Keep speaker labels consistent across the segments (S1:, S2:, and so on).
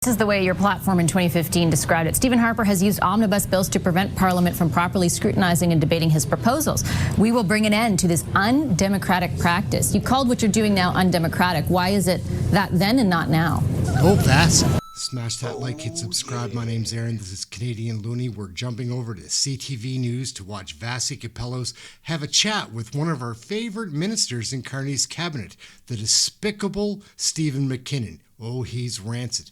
S1: This is the way your platform in 2015 described it. Stephen Harper has used omnibus bills to prevent Parliament from properly scrutinizing and debating his proposals. We will bring an end to this undemocratic practice. You called what you're doing now undemocratic. Why is it that then and not now?
S2: Oh, that's... Smash that like, hit subscribe. My name's Aaron. This is Canadian Looney. We're jumping over to CTV News to watch Vasi Capellos have a chat with one of our favorite ministers in Carney's cabinet, the despicable Stephen McKinnon. Oh, he's rancid.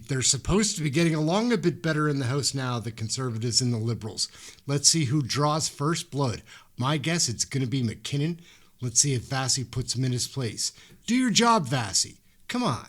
S2: They're supposed to be getting along a bit better in the House now, the Conservatives and the Liberals. Let's see who draws first blood. My guess, it's going to be McKinnon. Let's see if Vasi puts him in his place. Do your job, Vasi. Come on.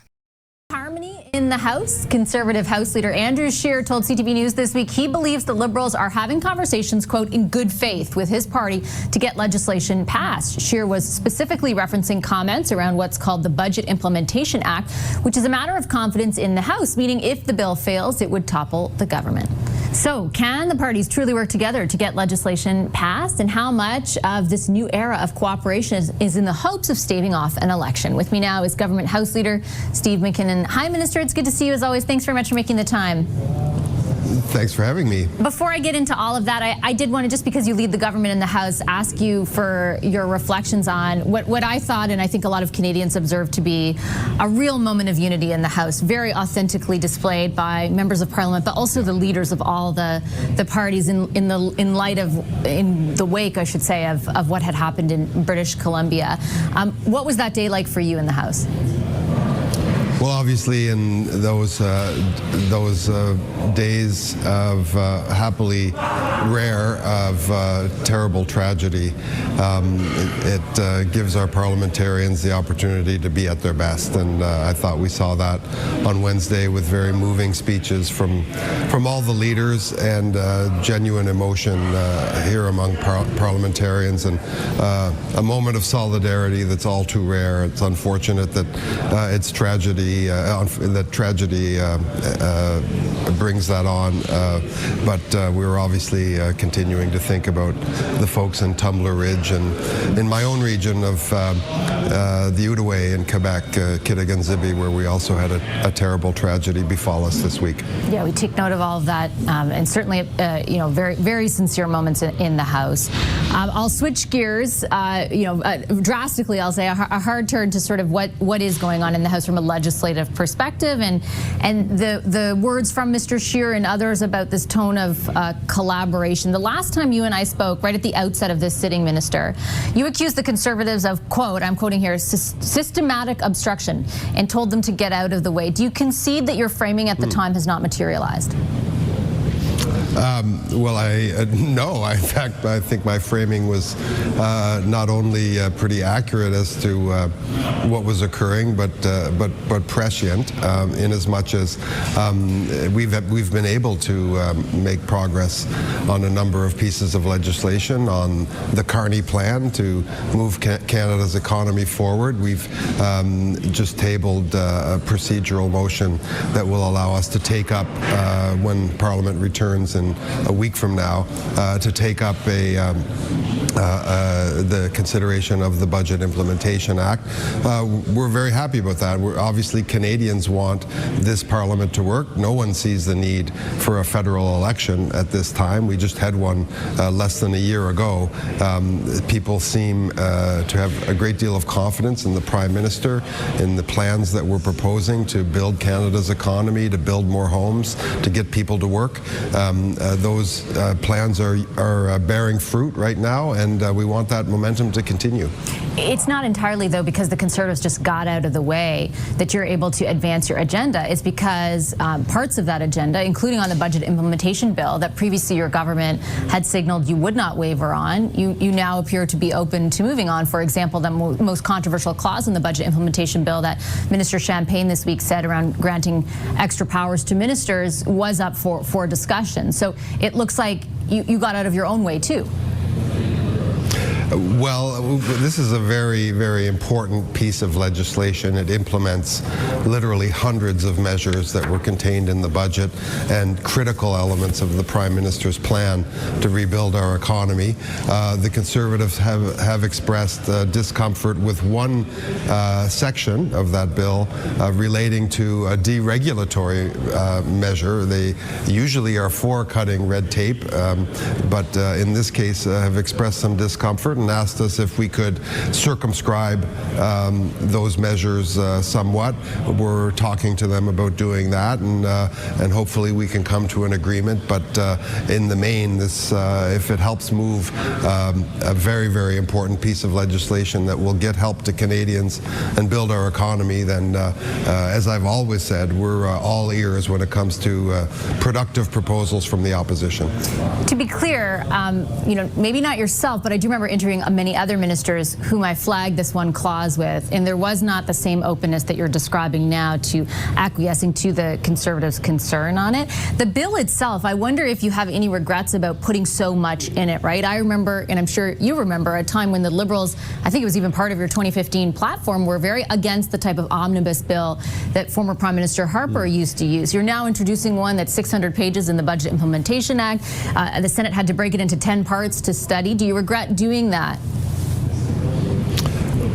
S1: Harmony in the House. Conservative House Leader Andrew Scheer told CTV News this week he believes the Liberals are having conversations, quote, in good faith with his party to get legislation passed. Scheer was specifically referencing comments around what's called the Budget Implementation Act, which is a matter of confidence in the House, meaning if the bill fails, it would topple the government. So can the parties truly work together to get legislation passed? And how much of this new era of cooperation is in the hopes of staving off an election? With me now is Government House Leader Steve McKinnon. Hi, Minister. It's good to see you as always. Thanks very much for making the time.
S3: Thanks for having me.
S1: Before I get into all of that, I did want to, just because you lead the government in the House, ask you for your reflections on what I thought, and I think a lot of Canadians observed to be a real moment of unity in the House, very authentically displayed by members of Parliament, but also the leaders of all the parties in the wake, I should say, of what had happened in British Columbia. What was that day like for you in the House?
S3: Well, obviously, in those days of happily rare of terrible tragedy, it gives our parliamentarians the opportunity to be at their best, and I thought we saw that on Wednesday with very moving speeches from all the leaders and genuine emotion here among parliamentarians, and a moment of solidarity that's all too rare. It's unfortunate that it's tragedy. That tragedy brings that on, but we were obviously continuing to think about the folks in Tumbler Ridge and in my own region of the Outaouais in Quebec, Kittaganzibi, where we also had a terrible tragedy befall us this week.
S1: Yeah, we take note of all of that, and certainly, very, very sincere moments in the House. I'll switch gears, drastically. I'll say a hard turn to sort of what is going on in the House from a legislative perspective, and the words from Mr. Scheer and others about this tone of collaboration. The last time you and I spoke, right at the outset of this sitting, Minister, you accused the Conservatives of, quote, I'm quoting here, systematic obstruction, and told them to get out of the way. Do you concede that your framing at the time has not materialized?
S3: Well, no. In fact, I think my framing was not only pretty accurate as to what was occurring, but prescient, in as much as we've been able to make progress on a number of pieces of legislation, on the Carney plan to move Canada's economy forward. We've just tabled a procedural motion that will allow us to take up, when Parliament returns in a week from now, to take up the consideration of the Budget Implementation Act. We're very happy about that. Obviously, Canadians want this Parliament to work. No one sees the need for a federal election at this time. We just had one less than a year ago. People seem to have a great deal of confidence in the Prime Minister, in the plans that we're proposing to build Canada's economy, to build more homes, to get people to work. Those plans are bearing fruit right now, and we want that momentum to continue.
S1: It's not entirely, though, because the Conservatives just got out of the way that you're able to advance your agenda. It's because parts of that agenda, including on the Budget Implementation Bill that previously your government had signaled you would not waver on, you now appear to be open to moving on. For example, the most controversial clause in the Budget Implementation Bill that Minister Champagne this week said around granting extra powers to ministers was up for discussion. So it looks like you got out of your own way, too.
S3: Well, this is a very, very important piece of legislation. It implements literally hundreds of measures that were contained in the budget and critical elements of the Prime Minister's plan to rebuild our economy. The Conservatives have expressed discomfort with one section of that bill relating to a deregulatory measure. They usually are for cutting red tape, but in this case have expressed some discomfort and asked us if we could circumscribe those measures somewhat. We're talking to them about doing that, and hopefully we can come to an agreement. But in the main, this, if it helps move a very, very important piece of legislation that will get help to Canadians and build our economy, then as I've always said, we're all ears when it comes to productive proposals from the opposition.
S1: To be clear, maybe not yourself, but I do remember interviewing many other ministers whom I flagged this one clause with, and there was not the same openness that you're describing now to acquiescing to the Conservatives' concern on it. The bill itself, I wonder if you have any regrets about putting so much in it, right? I remember, and I'm sure you remember, a time when the Liberals, I think it was even part of your 2015 platform, were very against the type of omnibus bill that former Prime Minister Harper used to use. You're now introducing one that's 600 pages in the Budget Implementation Act. The Senate had to break it into 10 parts to study. Do you regret doing that?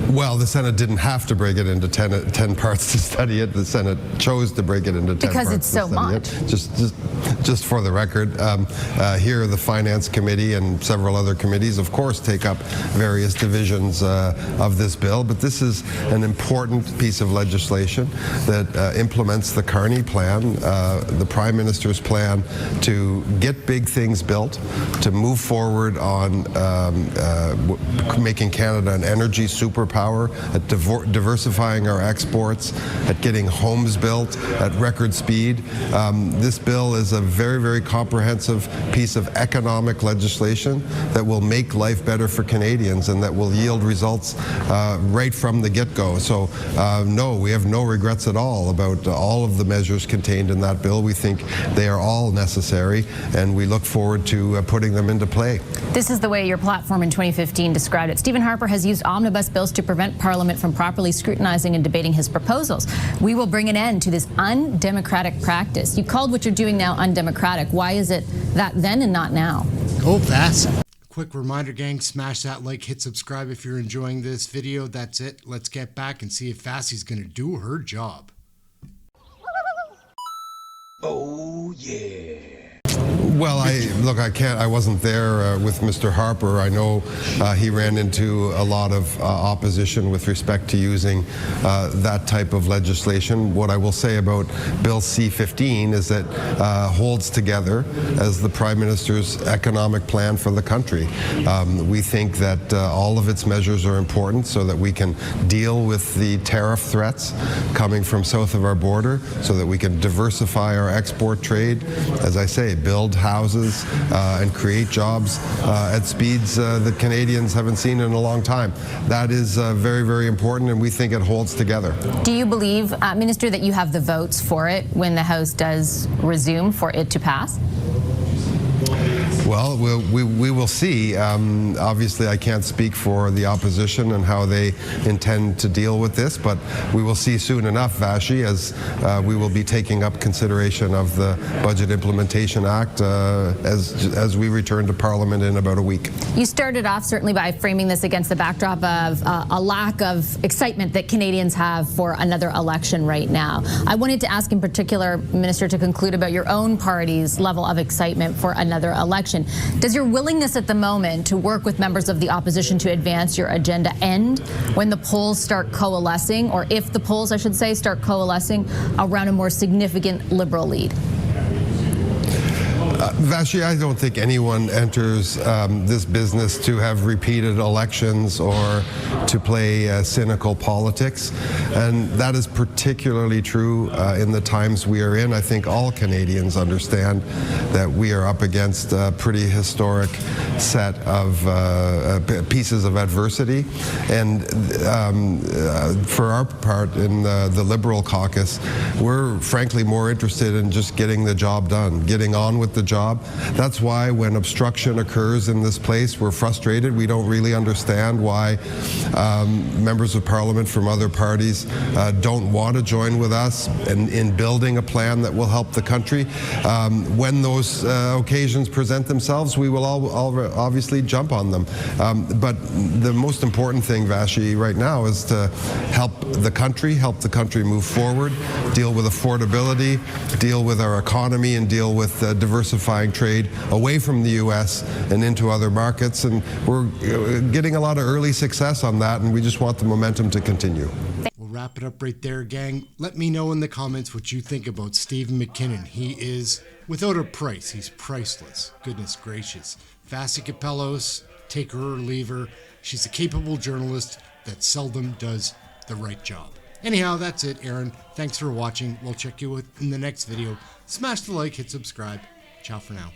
S3: Well, the Senate didn't have to break it into 10 parts to study it. The Senate chose to break it into 10
S1: because
S3: parts
S1: it's so much.
S3: Just for the record, here the Finance Committee and several other committees, of course, take up various divisions of this bill. But this is an important piece of legislation that implements the Carney Plan, the Prime Minister's plan to get big things built, to move forward on making Canada an energy superpower, at diversifying our exports, at getting homes built at record speed. This bill is a very, very comprehensive piece of economic legislation that will make life better for Canadians and that will yield results right from the get-go. So no, we have no regrets at all about all of the measures contained in that bill. We think they are all necessary, and we look forward to putting them into play.
S1: This is the way your platform in 2015 described it. Stephen Harper has used omnibus bills to prevent Parliament from properly scrutinizing and debating his proposals. We will bring an end to this undemocratic practice. You called what you're doing now undemocratic. Why is it that then and not now?
S2: Oh, that's it. Quick reminder, gang, smash that like, hit subscribe if you're enjoying this video. That's it. Let's get back and see if Vassie's going to do her job.
S4: Oh, yeah.
S3: Well, I wasn't there with Mr. Harper. I know he ran into a lot of opposition with respect to using that type of legislation. What I will say about Bill C-15 is that holds together as the Prime Minister's economic plan for the country. We think that all of its measures are important so that we can deal with the tariff threats coming from south of our border, so that we can diversify our export trade, as I say, build houses and create jobs at speeds that Canadians haven't seen in a long time. That is very, very important, and we think it holds together.
S1: Do you believe, Minister, that you have the votes for it when the House does resume for it to pass?
S3: Well, we will see. Obviously, I can't speak for the opposition and how they intend to deal with this, but we will see soon enough, Vashi, as we will be taking up consideration of the Budget Implementation Act as we return to Parliament in about a week.
S1: You started off certainly by framing this against the backdrop of a lack of excitement that Canadians have for another election right now. I wanted to ask in particular, Minister, to conclude about your own party's level of excitement for another election. Does your willingness at the moment to work with members of the opposition to advance your agenda end when the polls start coalescing, or if the polls, I should say, start coalescing around a more significant Liberal lead?
S3: Vashi, I don't think anyone enters this business to have repeated elections or to play cynical politics, and that is particularly true in the times we are in. I think all Canadians understand that we are up against a pretty historic set of pieces of adversity, and for our part in the Liberal caucus, we're frankly more interested in just getting the job done, getting on with the job. That's why when obstruction occurs in this place, we're frustrated. We don't really understand why members of Parliament from other parties don't want to join with us in building a plan that will help the country. When those occasions present themselves, we will all obviously jump on them. But the most important thing, Vashi, right now is to help the country move forward, deal with affordability, deal with our economy, and deal with diversifying trade away from the U.S. and into other markets. And we're getting a lot of early success on that, and we just want the momentum to continue.
S2: We'll wrap it up right there, gang. Let me know in the comments what you think about Stephen McKinnon. He is without a price. He's priceless. Goodness gracious. Vassy Kapelos, take her or leave her. She's a capable journalist that seldom does the right job. Anyhow, that's it, Aaron. Thanks for watching. We'll check you in the next video. Smash the like, hit subscribe. Ciao for now.